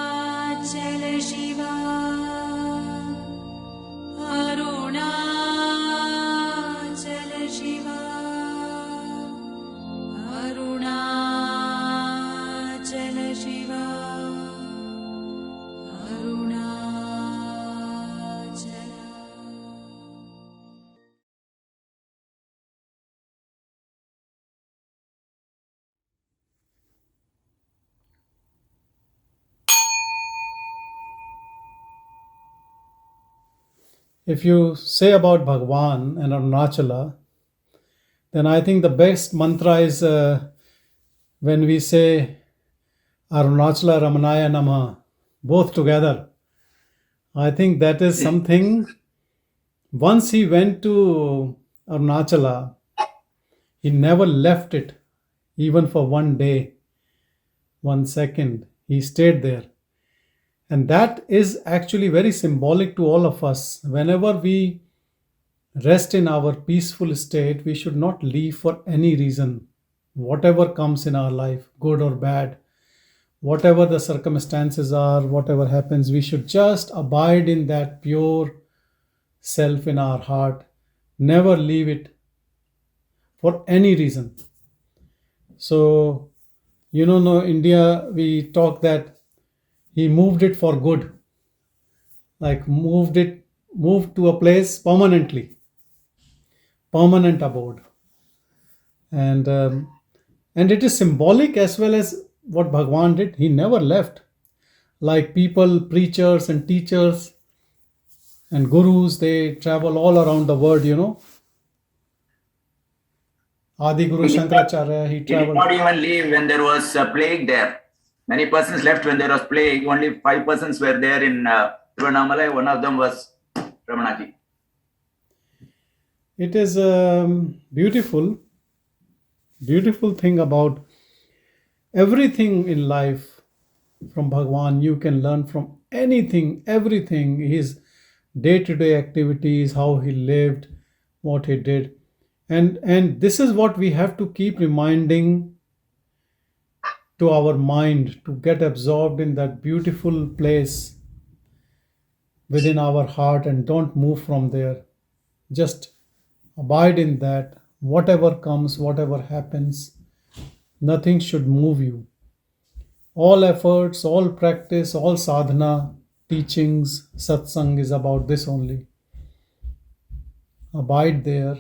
Arunachal Shiva, Arunachal Shiva, Arunachal Shiva, Arunachal. If you say about Bhagavan and Arunachala, then I think the best mantra is when we say Arunachala Ramanaya Namah, both together. I think that is something. Once he went to Arunachala, he never left it, even for one day, 1 second. He stayed there. And that is actually very symbolic to all of us. Whenever we rest in our peaceful state, we should not leave for any reason. Whatever comes in our life, good or bad, whatever the circumstances are, whatever happens, we should just abide in that pure self in our heart. Never leave it for any reason. So, no, India, we talk that he moved it for good, like moved to a place permanently, permanent abode. And it is symbolic as well as what Bhagwan did. He never left. Like people, preachers and teachers and gurus, they travel all around the world. Adi Guru Shankaracharya, he He did traveled. not even leave when there was a plague there. Many persons left when there was plague. Only 5 persons were there in Tiruvannamalai. One of them was Ramanaji. It is beautiful thing about everything in life from Bhagwan. You can learn from anything, everything, his day-to-day activities, how he lived, what he did. And this is what we have to keep reminding to our mind, to get absorbed in that beautiful place within our heart and don't move from there. Just abide in that. Whatever comes, whatever happens, nothing should move you. All efforts, all practice, all sadhana, teachings, satsang is about this only. Abide there.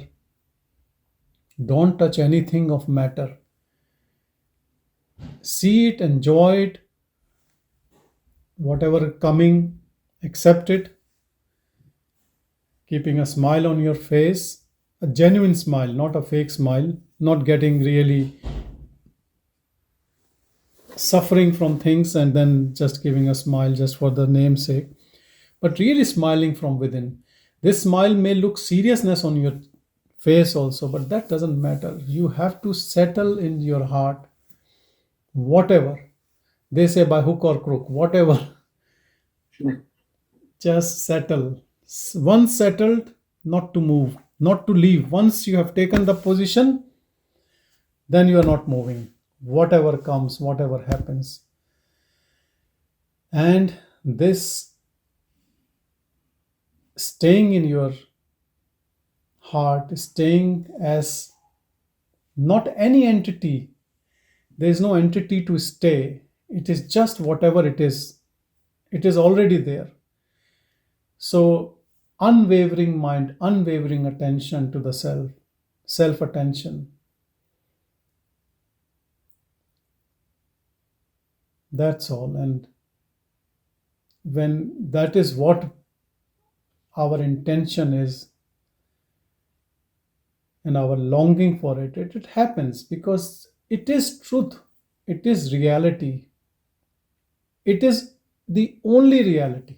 Don't touch anything of matter. See it, enjoy it, whatever coming, accept it, keeping a smile on your face, a genuine smile, not a fake smile, not getting really suffering from things and then just giving a smile just for the name's sake, but really smiling from within. This smile may look seriousness on your face also, but that doesn't matter. You have to settle in your heart, whatever they say, by hook or crook, whatever. Just settle. Once settled, not to move, not to leave. Once you have taken the position, then you are not moving. Whatever comes, whatever happens. And this staying in your heart, staying as not any entity. There is no entity to stay. It is just whatever it is. It is already there. So, unwavering mind, unwavering attention to the self, self attention. That's all. And when that is what our intention is and our longing for it, it happens because it is truth, it is reality, it is the only reality.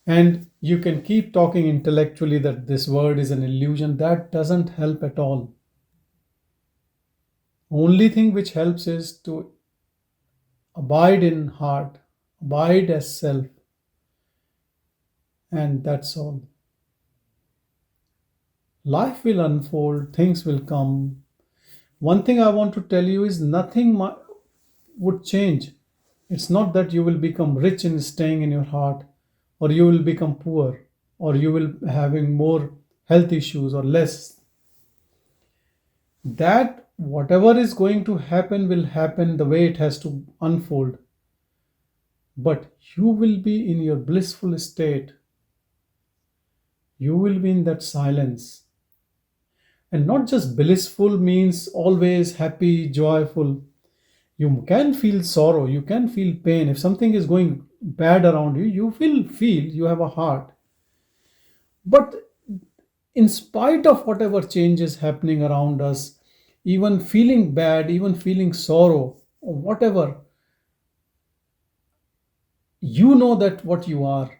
And you can keep talking intellectually that this word is an illusion. That doesn't help at all. Only thing which helps is to abide in heart, abide as self. And that's all. Life will unfold, things will come. One thing I want to tell you is nothing would change. It's not that you will become rich in staying in your heart, or you will become poor, or you will having more health issues or less. That whatever is going to happen will happen the way it has to unfold. But you will be in your blissful state. You will be in that silence. And not just blissful means always happy, joyful. You can feel sorrow, you can feel pain. If something is going bad around you, you will feel, you have a heart. But in spite of whatever change is happening around us, even feeling bad, even feeling sorrow, or whatever, you know that what you are.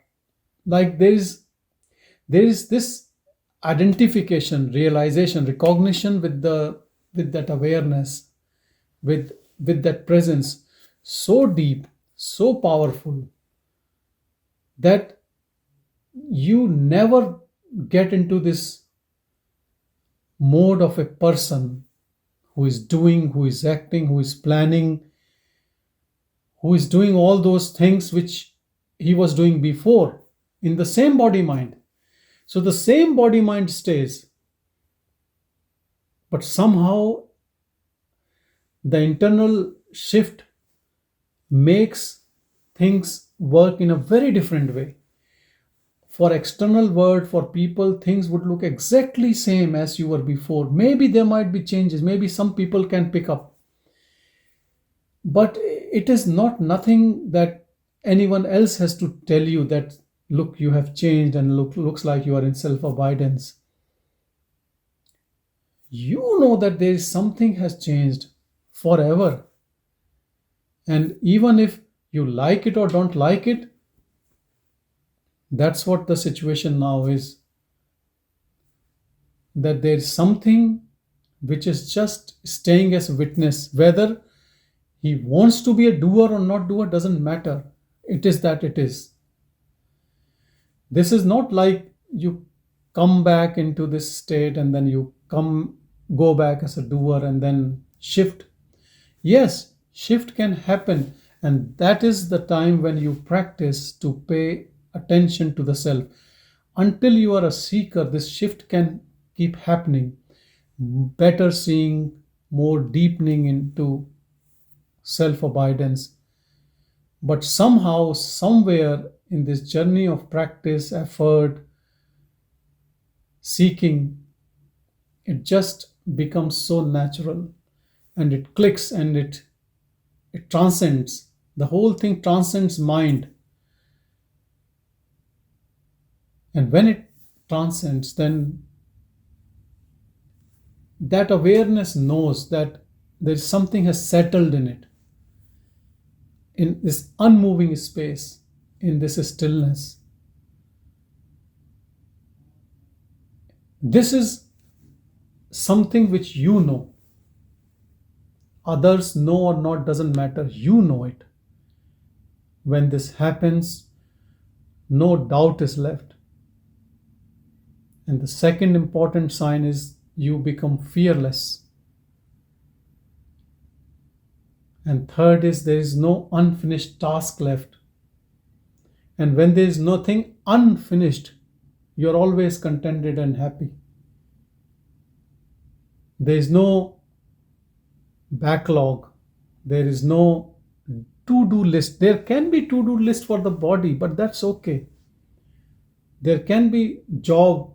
Like there is this identification, realization, recognition with that awareness, with that presence, so deep, so powerful, that you never get into this mode of a person who is doing, who is acting, who is planning, who is doing all those things which he was doing before in the same body mind. So the same body mind stays, but somehow the internal shift makes things work in a very different way. For external world, for people, things would look exactly same as you were before. Maybe there might be changes, maybe some people can pick up, but it is not nothing that anyone else has to tell you that look, you have changed and looks like you are in self-abidance. You know that there is something has changed forever. And even if you like it or don't like it, that's what the situation now is. That there is something which is just staying as witness. Whether he wants to be a doer or not doer doesn't matter. It is that it is. This is not like you come back into this state and then you go back as a doer and then shift. Yes, shift can happen, and that is the time when you practice to pay attention to the self. Until you are a seeker, this shift can keep happening. Better seeing, more deepening into self-abidance. But somehow, somewhere in this journey of practice, effort, seeking, it just becomes so natural and it clicks and it transcends. The whole thing transcends mind. And when it transcends, then that awareness knows that there's something has settled in it, in this unmoving space, in this stillness. This is something which you know. Others know or not doesn't matter. You know it. When this happens, no doubt is left. And the second important sign is you become fearless. And third is there is no unfinished task left. And when there is nothing unfinished, you are always contented and happy. There is no backlog. There is no to-do list. There can be to-do list for the body, but that's okay. There can be job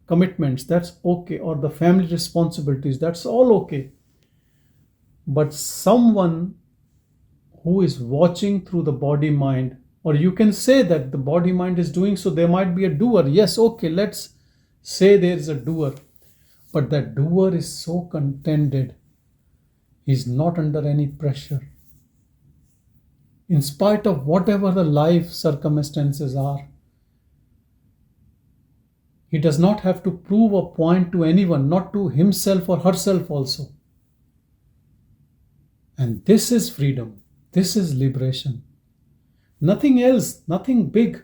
commitments, that's okay, or the family responsibilities, that's all okay. But someone who is watching through the body mind, or you can say that the body mind is doing, so there might be a doer. Yes, okay, let's say there is a doer. But that doer is so contented. He's not under any pressure. In spite of whatever the life circumstances are, he does not have to prove a point to anyone, not to himself or herself also. And this is freedom. This is liberation. Nothing else, nothing big.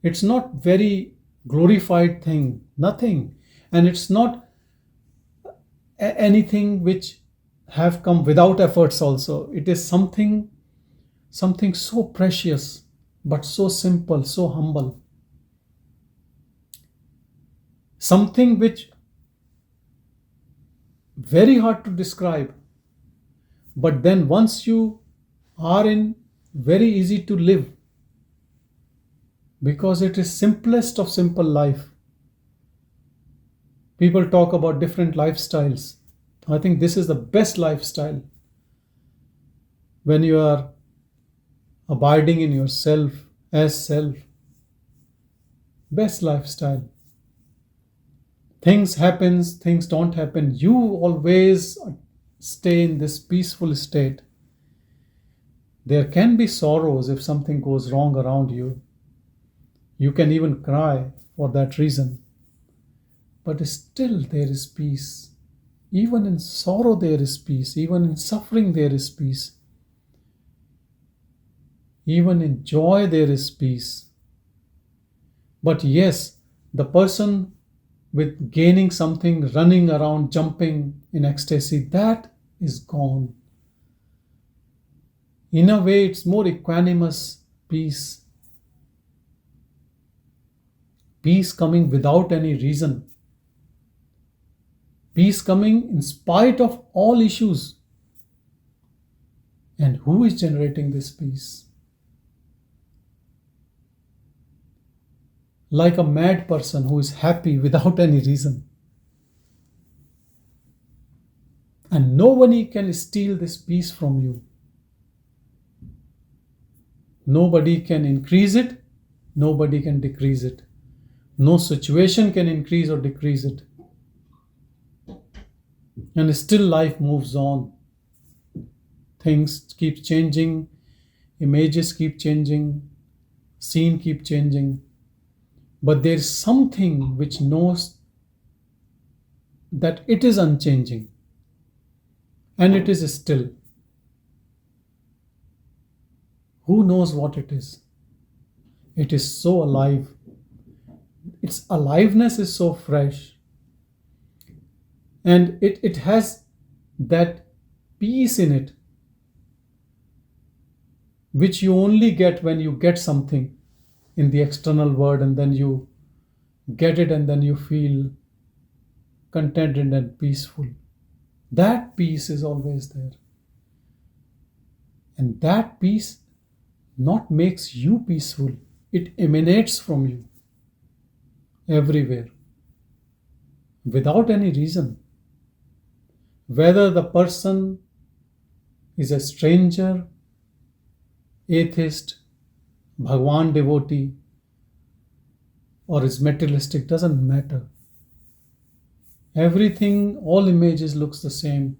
It's not very glorified thing, nothing. And it's not anything which have come without efforts also. It is something so precious, but so simple, so humble. Something which very hard to describe, but then once you are in, very easy to live, because it is simplest of simple life. People talk about different lifestyles. I think this is the best lifestyle. When you are abiding in yourself as self, best lifestyle. Things happens, things don't happen. You always stay in this peaceful state. There can be sorrows if something goes wrong around you. You can even cry for that reason. But still there is peace. Even in sorrow there is peace. Even in suffering there is peace. Even in joy there is peace. But yes, the person with gaining something, running around, jumping in ecstasy, that is gone. In a way, it's more equanimous peace. Peace coming without any reason. Peace coming in spite of all issues. And who is generating this peace? Like a mad person who is happy without any reason. And nobody can steal this peace from you. Nobody can increase it. Nobody can decrease it. No situation can increase or decrease it. And still life moves on. Things keep changing. Images keep changing. Scene keep changing. But there is something which knows that it is unchanging. And it is still. Who knows what it is? It is so alive. Its aliveness is so fresh. And it has that peace in it, which you only get when you get something in the external world, and then you get it and then you feel contented and peaceful. That peace is always there. And that peace not makes you peaceful. It emanates from you everywhere without any reason. Whether the person is a stranger, atheist, Bhagavan devotee, or is materialistic, doesn't matter. Everything, all images looks the same.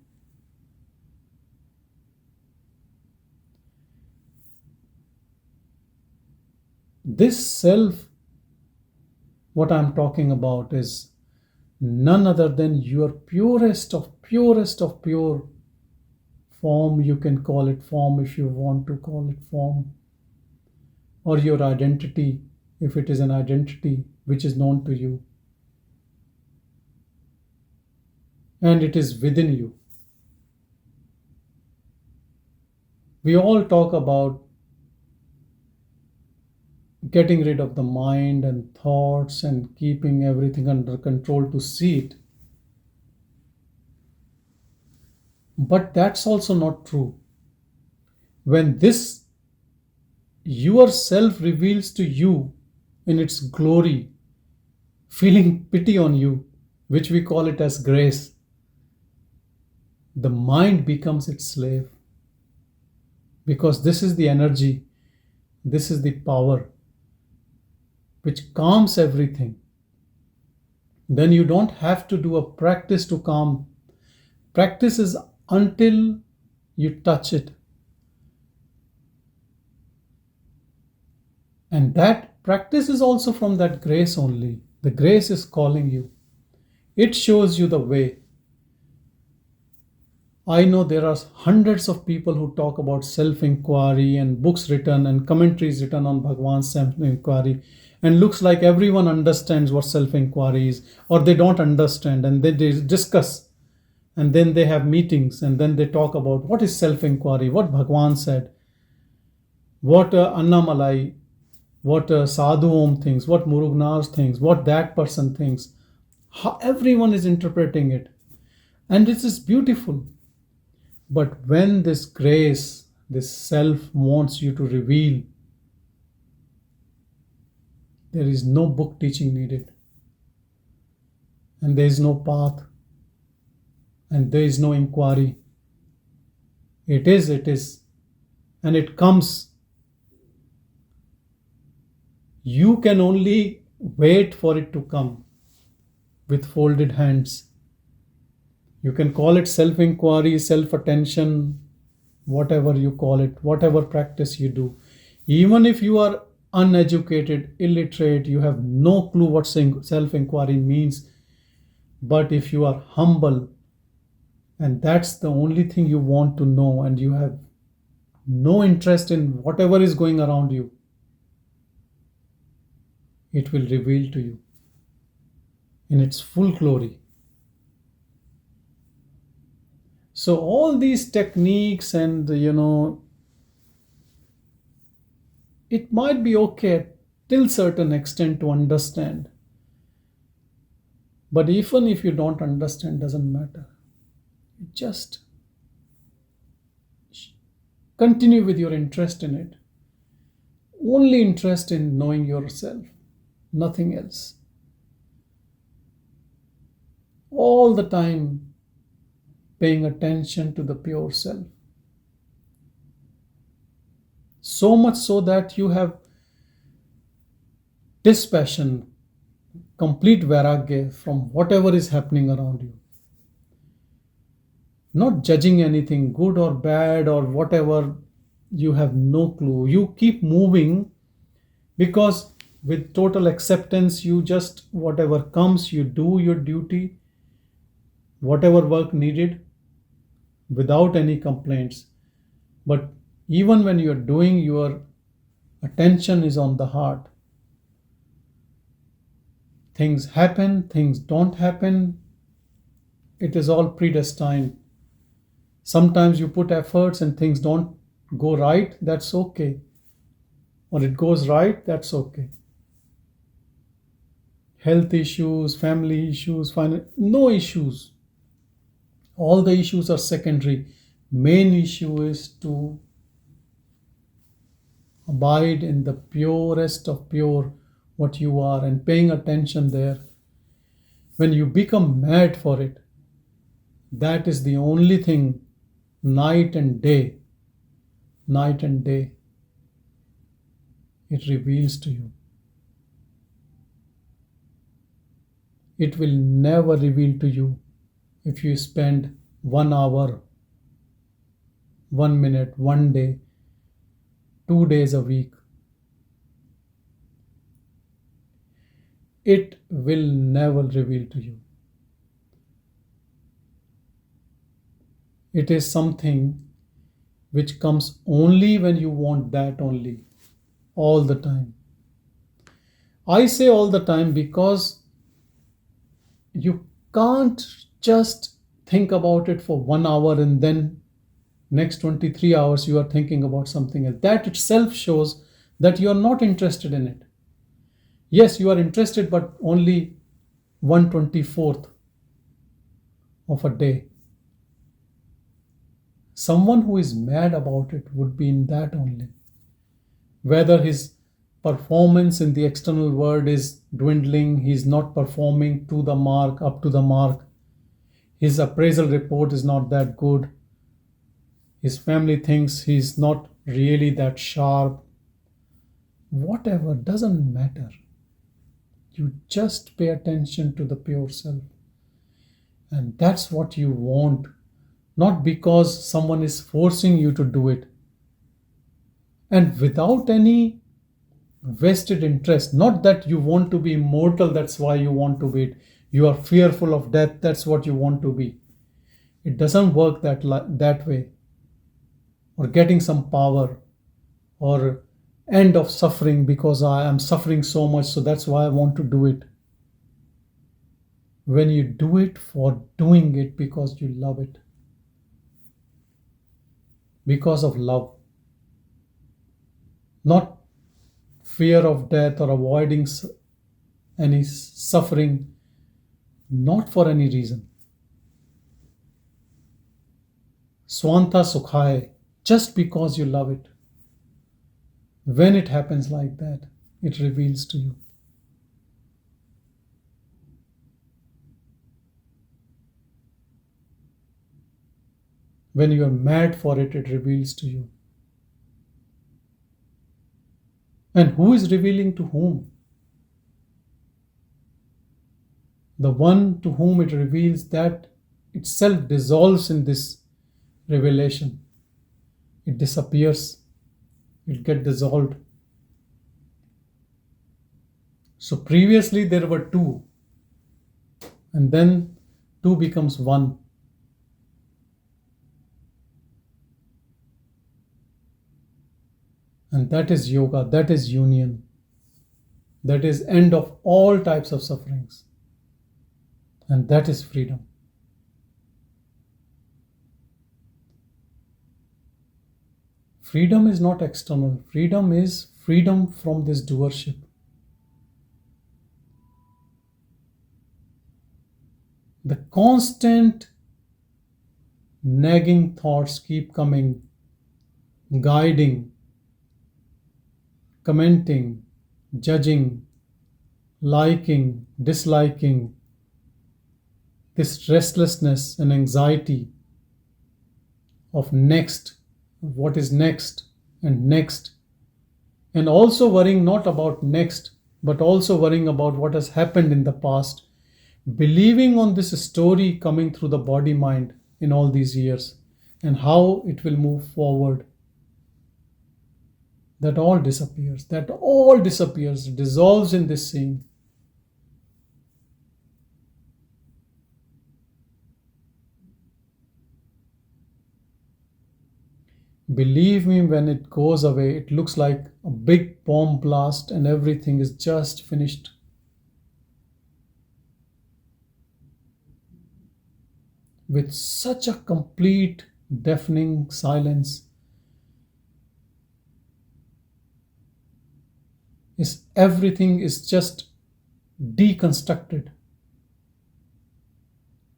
This self, what I'm talking about, is none other than your purest of pure form. You can call it form if you want to call it form. Or your identity, if it is an identity which is known to you. And it is within you. We all talk about getting rid of the mind and thoughts and keeping everything under control to see it. But that's also not true. When this yourself reveals to you in its glory, feeling pity on you, which we call it as grace, the mind becomes its slave. Because this is the energy, this is the power which calms everything. Then you don't have to do a practice to calm. Practice is until you touch it. And that practice is also from that grace only. The grace is calling you. It shows you the way. I know there are hundreds of people who talk about self-inquiry and books written and commentaries written on Bhagavan's self-inquiry, and looks like everyone understands what self-inquiry is, or they don't understand, and they discuss and then they have meetings, and then they talk about what is self-inquiry, what Bhagavan said, what Annamalai, what Sadhu Om thinks, what Murugnar thinks, what that person thinks. How everyone is interpreting it. And it is beautiful. But when this grace, this self wants you to reveal, there is no book teaching needed. And there is no path. And there is no inquiry. It is. And it comes. You can only wait for it to come with folded hands. You can call it self-inquiry, self-attention, whatever you call it, whatever practice you do. Even if you are uneducated, illiterate, you have no clue what self-inquiry means. But if you are humble, and that's the only thing you want to know, and you have no interest in whatever is going around you, it will reveal to you in its full glory. So all these techniques and, it might be okay till certain extent to understand. But even if you don't understand, doesn't matter. Just continue with your interest in it. Only interest in knowing yourself, nothing else. All the time paying attention to the pure self. So much so that you have dispassion, complete vairagya from whatever is happening around you. Not judging anything, good or bad or whatever, you have no clue. You keep moving because with total acceptance, you just, whatever comes, you do your duty, whatever work needed, without any complaints. But even when you're doing, your attention is on the heart. Things happen, things don't happen. It is all predestined. Sometimes you put efforts and things don't go right, that's okay. Or it goes right, that's okay. Health issues, family issues, no issues. All the issues are secondary. Main issue is to abide in the purest of pure, what you are, and paying attention there. When you become mad for it, that is the only thing, night and day, it reveals to you. It will never reveal to you if you spend 1 hour, 1 minute, 1 day, 2 days a week. It will never reveal to you. It is something which comes only when you want that only, all the time. I say all the time because you can't just think about it for 1 hour and then next 23 hours you are thinking about something else. That itself shows that you are not interested in it. Yes, you are interested, but only 1/24th of a day. Someone who is mad about it would be in that only. Whether his performance in the external world is dwindling, he's not performing to the mark, up to the mark, his appraisal report is not that good, his family thinks he's not really that sharp, whatever, doesn't matter. You just pay attention to the pure self. And that's what you want. Not because someone is forcing you to do it. And without any vested interest. Not that you want to be immortal, that's why you want to be it. You are fearful of death, that's what you want to be. It doesn't work that way. Or getting some power. Or end of suffering because I am suffering so much, so that's why I want to do it. when you do it for doing it because you love it, because of love, not fear of death or avoiding any suffering, not for any reason. Swanta Sukhaye, just because you love it. When it happens like that, it reveals to you. When you are mad for it, it reveals to you. And who is revealing to whom? The one to whom it reveals, that itself dissolves in this revelation. It disappears. It gets dissolved. So previously there were two, and then two becomes one. And that is yoga, that is union. That is end of all types of sufferings. And that is freedom. Freedom is not external. Freedom is freedom from this doership. The constant nagging thoughts keep coming, guiding, commenting, judging, liking, disliking, this restlessness and anxiety of next, what is next, and also worrying not about next, but also worrying about what has happened in the past, believing on this story coming through the body mind in all these years and how it will move forward. That all disappears, dissolves in this seeing. Believe me, when it goes away, it looks like a big bomb blast and everything is just finished. With such a complete, deafening silence, everything is just deconstructed.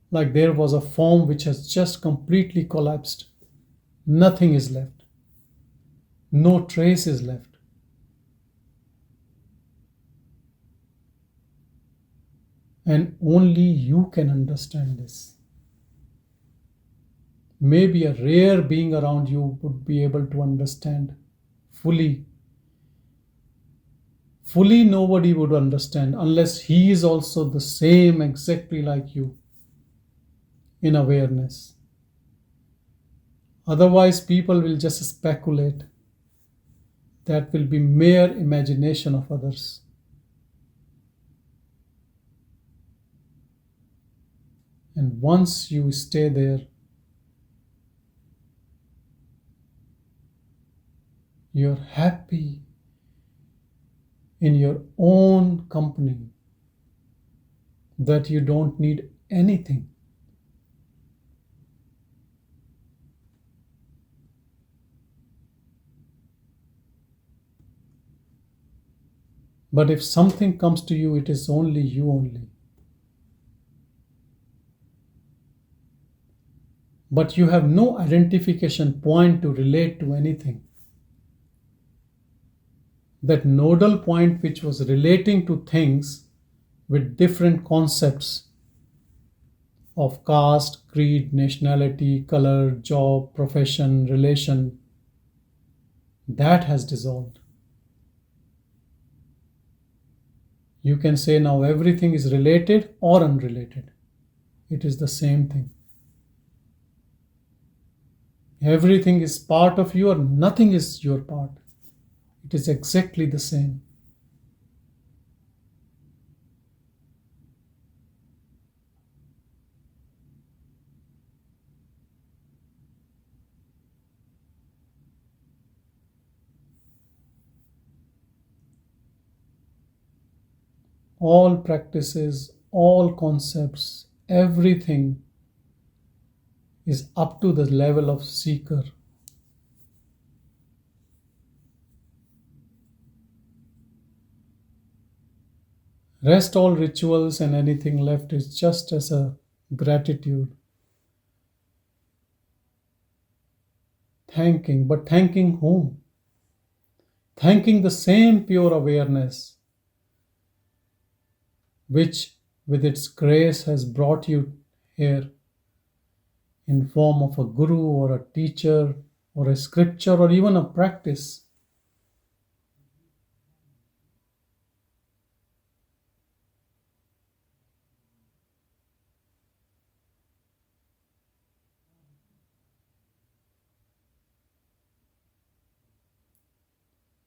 Like there was a form which has just completely collapsed. Nothing is left. No trace is left. And only you can understand this. Maybe a rare being around you would be able to understand fully. Fully nobody would understand unless he is also the same exactly like you in awareness. Otherwise, people will just speculate. That will be mere imagination of others. And once you stay there, you're happy in your own company, that you don't need anything. But if something comes to you, it is only you only. But you have no identification point to relate to anything. That nodal point which was relating to things with different concepts of caste, creed, nationality, color, job, profession, relation, that has dissolved. You can say now everything is related or unrelated. It is the same thing. Everything is part of you or nothing is your part. It is exactly the same. All practices, all concepts, everything is up to the level of seeker. Rest all rituals and anything left is just as a gratitude. Thanking, but thanking whom? Thanking the same pure awareness which with its grace has brought you here in form of a guru or a teacher or a scripture or even a practice.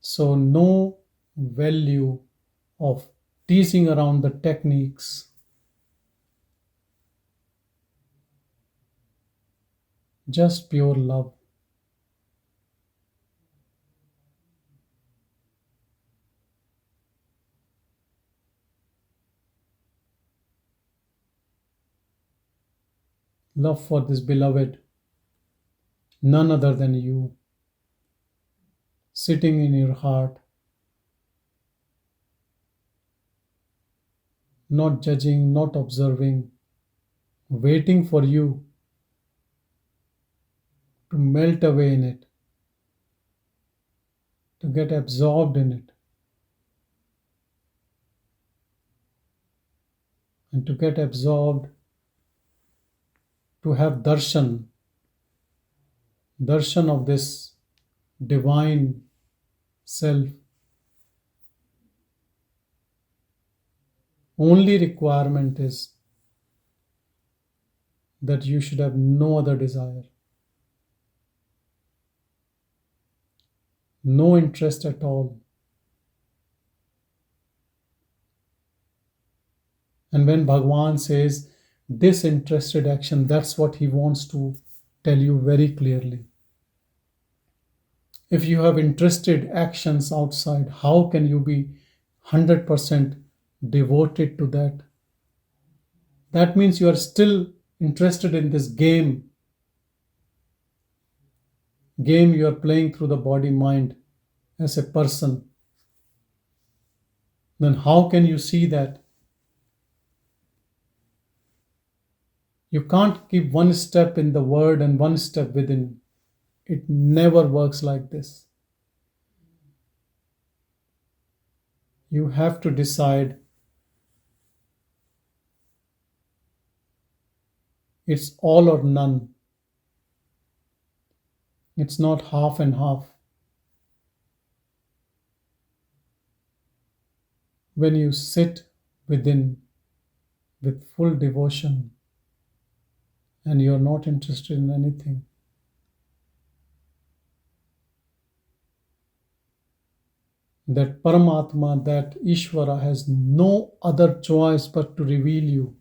So no value of teasing around the techniques. Just pure love. Love for this beloved, none other than you, sitting in your heart, not judging, not observing, waiting for you to melt away in it, to get absorbed in it, and to get absorbed, to have darshan of this divine self. Only requirement is that you should have no other desire, no interest at all. And when Bhagavan says disinterested action, that's what he wants to tell you very clearly. If you have interested actions outside, how can you be 100% devoted to that? That means you are still interested in this game you are playing through the body mind as a person. Then how can you see that? You can't keep one step in the word and one step within. It never works like this. You have to decide. It's all or none. It's not half and half. When you sit within with full devotion and you're not interested in anything, that Paramatma, that Ishvara has no other choice but to reveal you.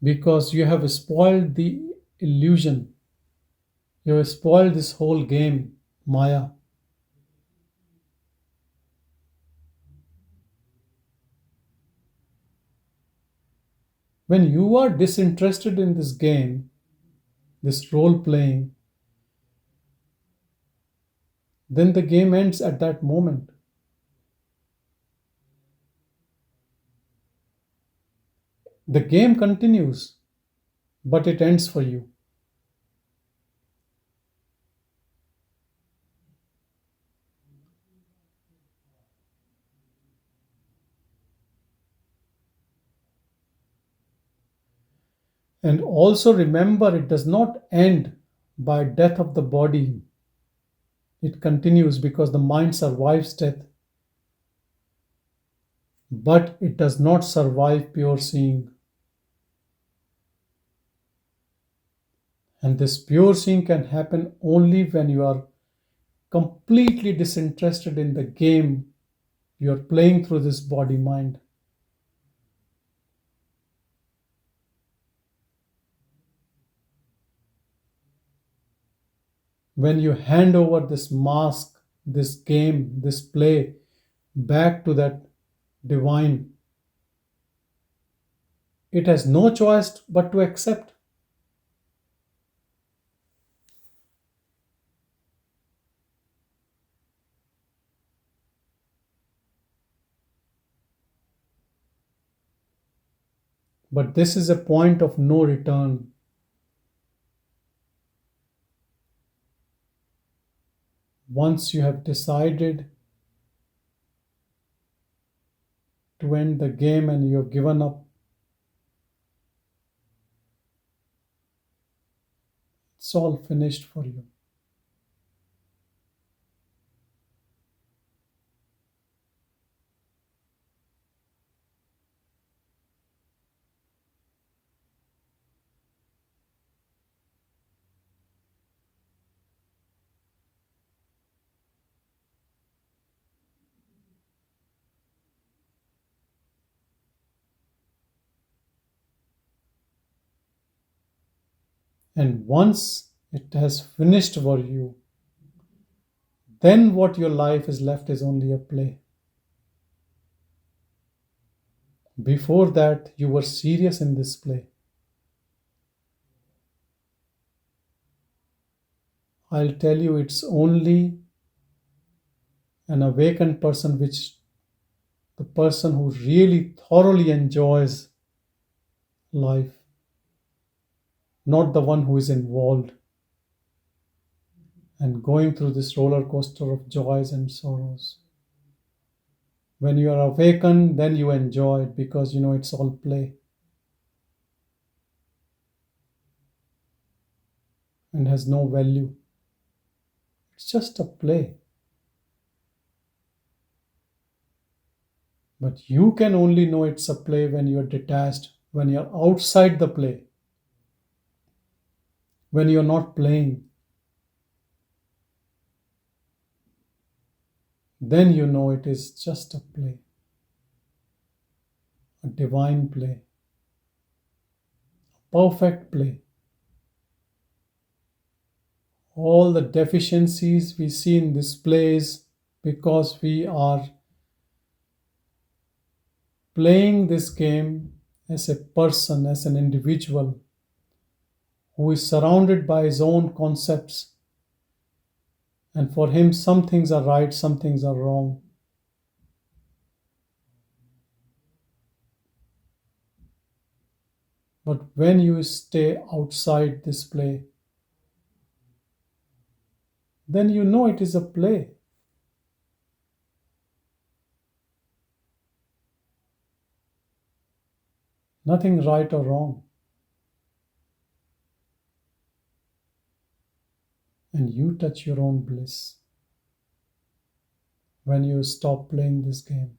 Because you have spoiled the illusion. You have spoiled this whole game, Maya. When you are disinterested in this game, this role playing, then the game ends at that moment. The game continues, but it ends for you. And also remember, it does not end by death of the body. It continues because the mind survives death. But it does not survive pure seeing. And this pure seeing can happen only when you are completely disinterested in the game you are playing through this body mind. When you hand over this mask, this game, this play back to that divine. It has no choice but to accept. But this is a point of no return. Once you have decided to end the game and you have given up, it's all finished for you. And once it has finished for you, then what your life is left is only a play. Before that, you were serious in this play. I'll tell you, it's only an awakened person, which the person who really thoroughly enjoys life, not the one who is involved and going through this roller coaster of joys and sorrows. When you are awakened, then you enjoy it because you know it's all play and has no value. It's just a play. But you can only know it's a play when you're detached, when you're outside the play, when you're not playing. Then you know it is just a play, a divine play, a perfect play. All the deficiencies we see in this play is because we are playing this game as a person, as an individual who is surrounded by his own concepts. And for him, some things are right, some things are wrong. But when you stay outside this play, then you know it is a play. Nothing right or wrong. And you touch your own bliss when you stop playing this game.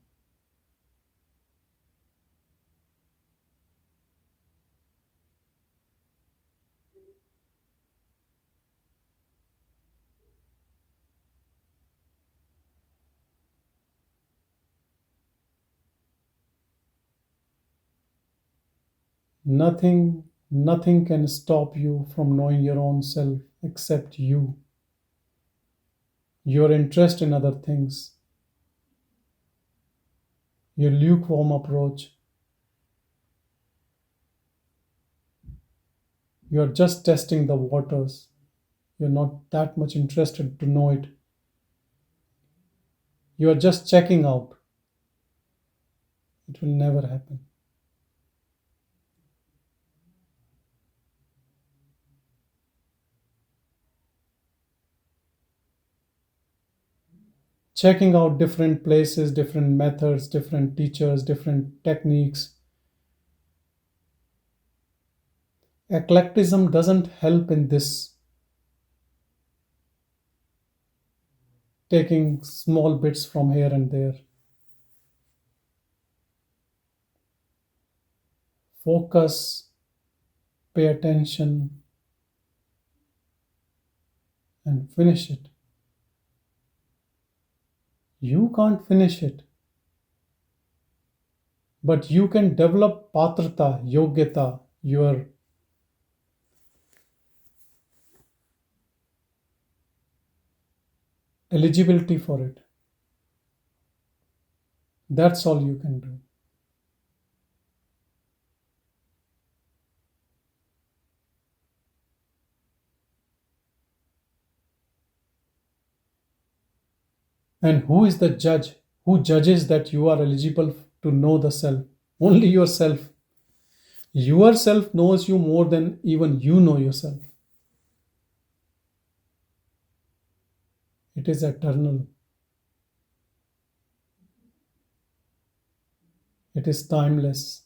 Nothing can stop you from knowing your own self except you. Your interest in other things, your lukewarm approach. You're just testing the waters. You're not that much interested to know it. You're just checking out. It will never happen. Checking out different places, different methods, different teachers, different techniques. Eclecticism doesn't help in this. Taking small bits from here and there. Focus, pay attention, and finish it. You can't finish it. But you can develop patrata, yogyata, your eligibility for it. That's all you can do. And who is the judge? Who judges that you are eligible to know the self? Only yourself. Yourself knows you more than even you know yourself. It is eternal. It is timeless.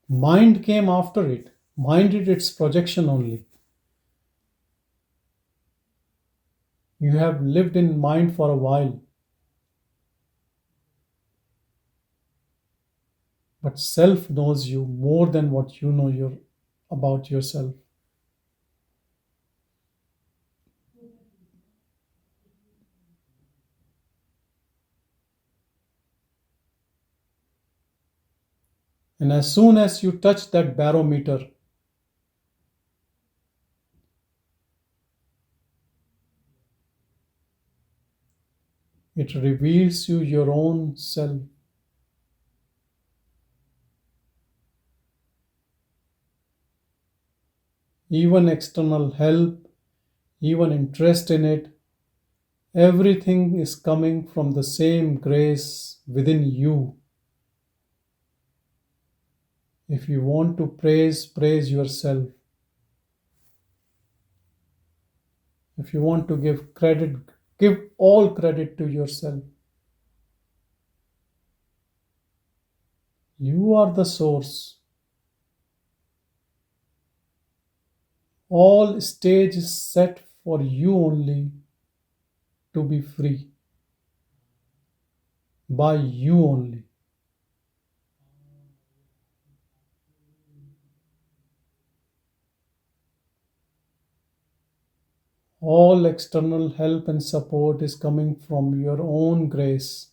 Mind came after it. Mind did its projection only. You have lived in mind for a while. But self knows you more than what you know about yourself. And as soon as you touch that barometer, it reveals you your own self. Even external help, even interest in it, everything is coming from the same grace within you. If you want to praise yourself. If you want to give credit, give all credit to yourself. You are the source. All stage is set for you only to be free. By you only. All external help and support is coming from your own grace,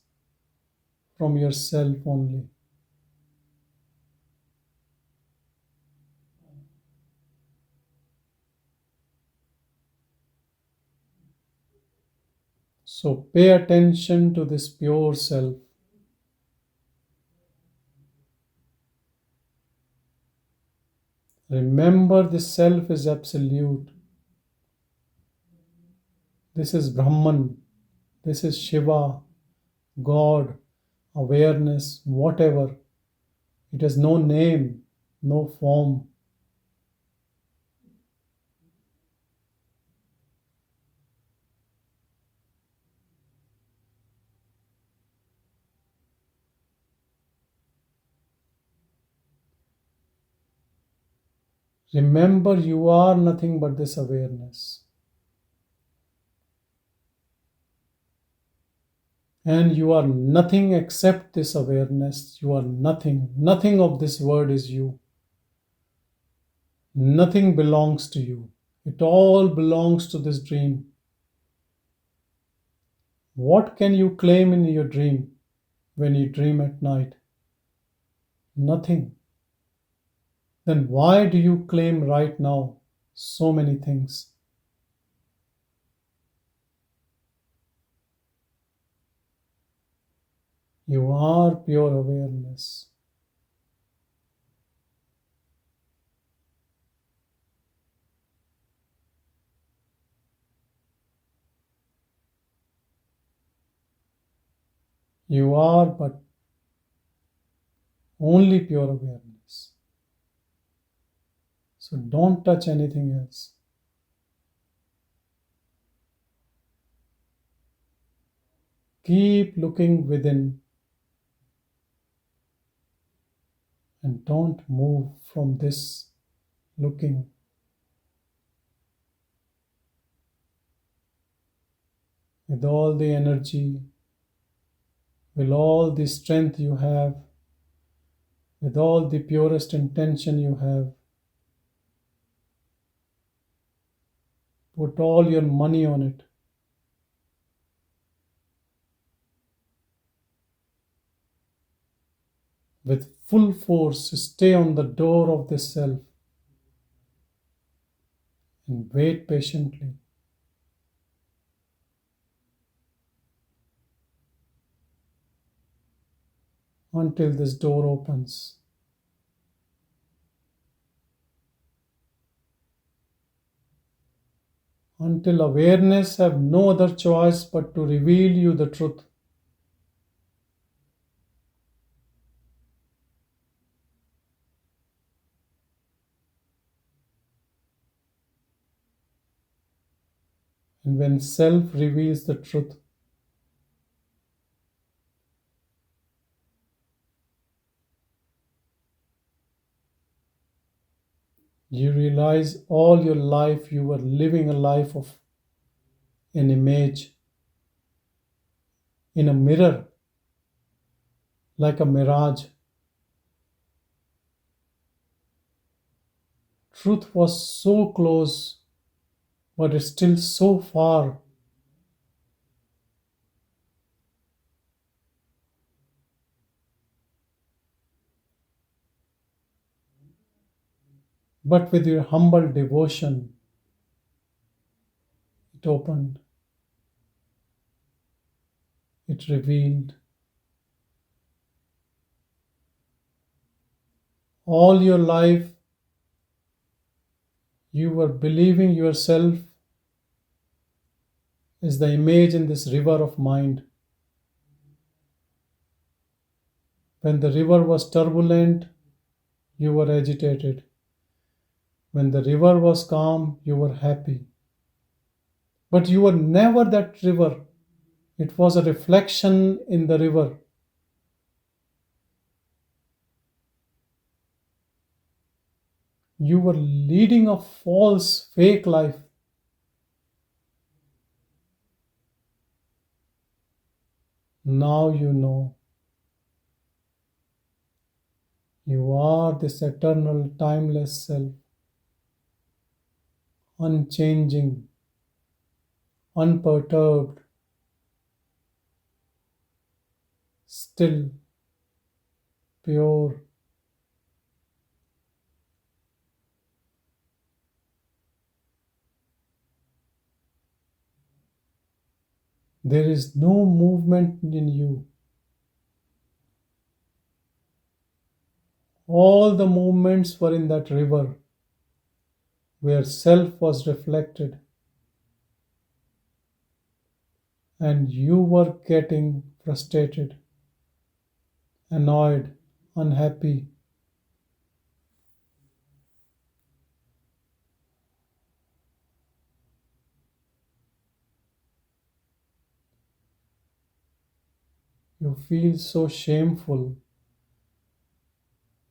from yourself only. So pay attention to this pure self. Remember, this self is absolute. This is Brahman. This is Shiva, God, awareness, whatever. It has no name, no form. Remember, you are nothing but this awareness. And you are nothing except this awareness. You are nothing. Nothing of this world is you. Nothing belongs to you. It all belongs to this dream. What can you claim in your dream when you dream at night? Nothing. Then why do you claim right now so many things? You are pure awareness. You are but only pure awareness. So don't touch anything else. Keep looking within and don't move from this looking. With all the energy, with all the strength you have, with all the purest intention you have, put all your money on it. With full force, stay on the door of the self and wait patiently. until this door opens. Until awareness have no other choice but to reveal you the truth. And when self reveals the truth, you realize all your life you were living a life of an image in a mirror, like a mirage. Truth was so close, but it's still so far. But with your humble devotion, it opened, it revealed. All your life, you were believing yourself is the image in this river of mind. When the river was turbulent, you were agitated. When the river was calm, you were happy. But you were never that river. It was a reflection in the river. You were leading a false, fake life. Now you know. You are this eternal, timeless self, unchanging, unperturbed, still, pure. There is no movement in you. All the movements were in that river where self was reflected, and you were getting frustrated, annoyed, unhappy. You feel so shameful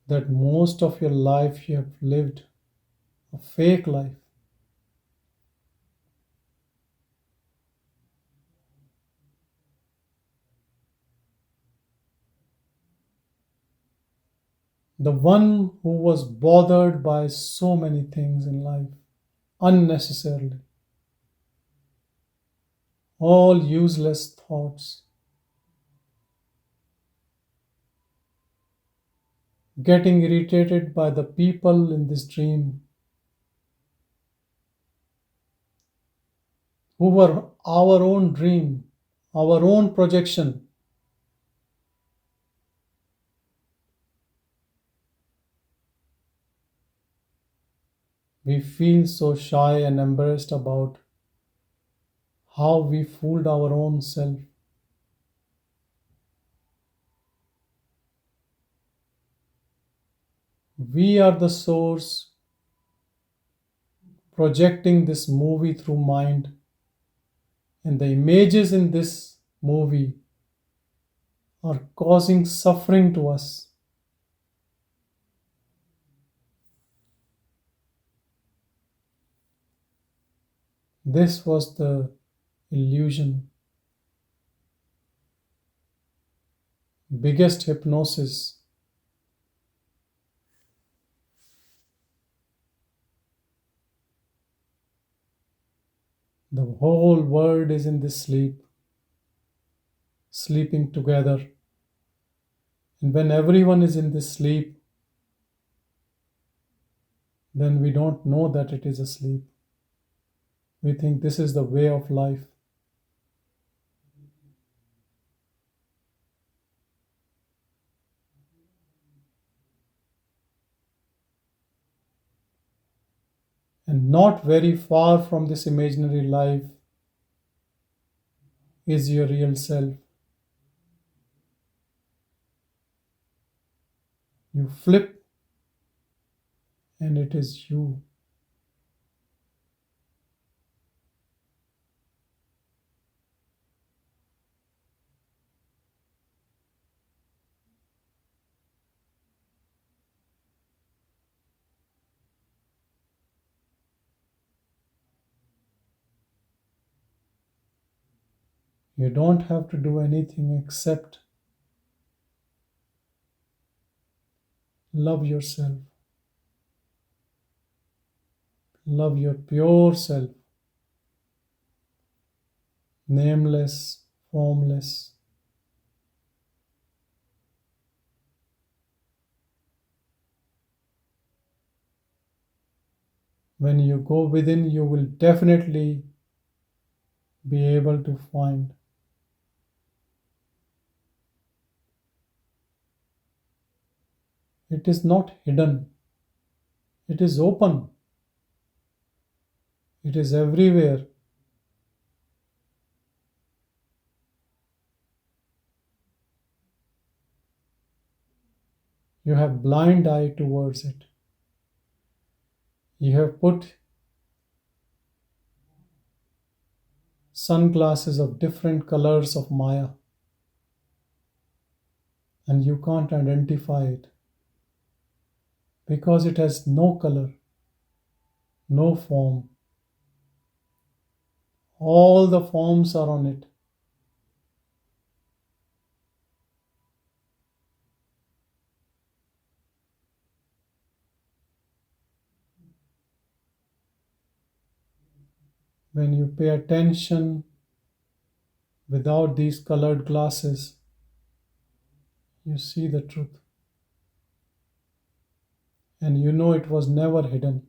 that most of your life you have lived a fake life. The one who was bothered by so many things in life unnecessarily, all useless thoughts, getting irritated by the people in this dream who were our own dream, our own projection. We feel so shy and embarrassed about how we fooled our own self. We are the source projecting this movie through mind, and the images in this movie are causing suffering to us. This was the illusion, biggest hypnosis. The whole world is in this sleep, sleeping together. And when everyone is in this sleep, then we don't know that it is a sleep. We think this is the way of life. And not very far from this imaginary life is your real self. You flip, and it is you. You don't have to do anything except love yourself. Love your pure self, nameless, formless. When you go within, you will definitely be able to find. It is not hidden, it is open, it is everywhere. You have blind eye towards it. You have put sunglasses of different colors of Maya, and you can't identify it because it has no color, no form. All the forms are on it. When you pay attention without these colored glasses, you see the truth. And you know it was never hidden.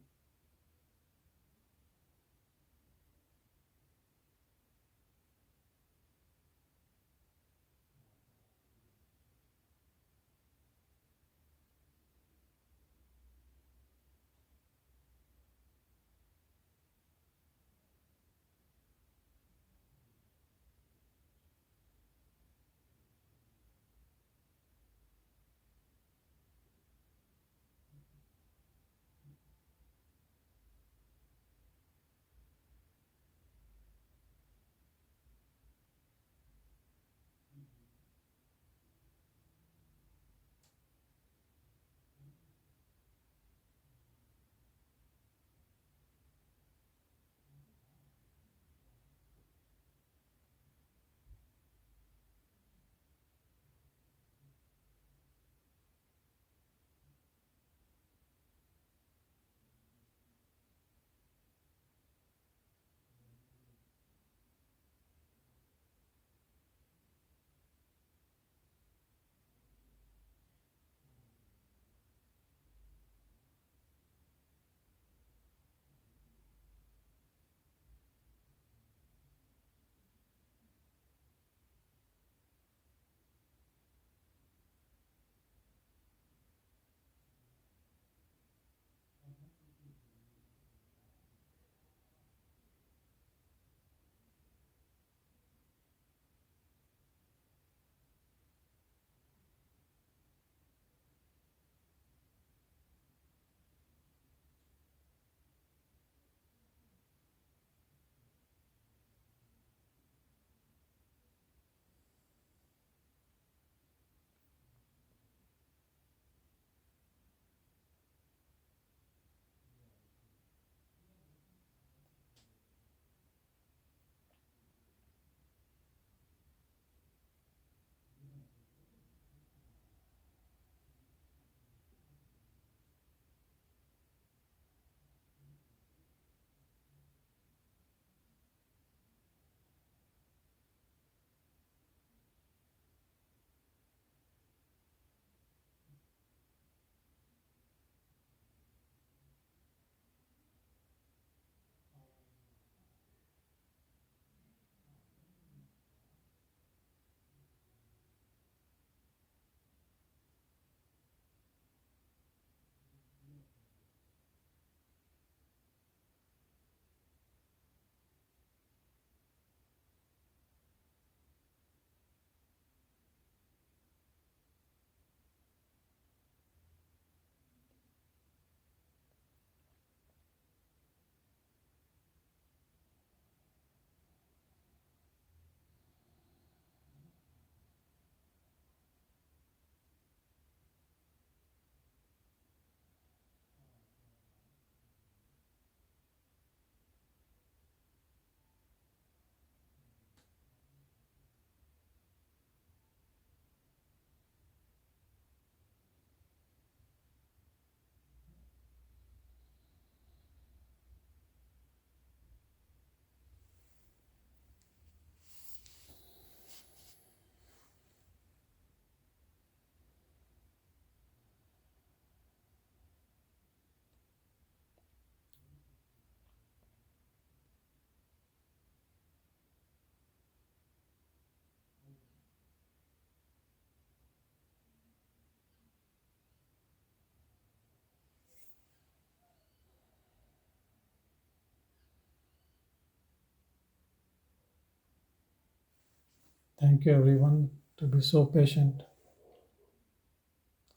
Thank you, everyone, to be so patient.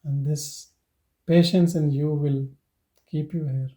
And this patience in you will keep you here.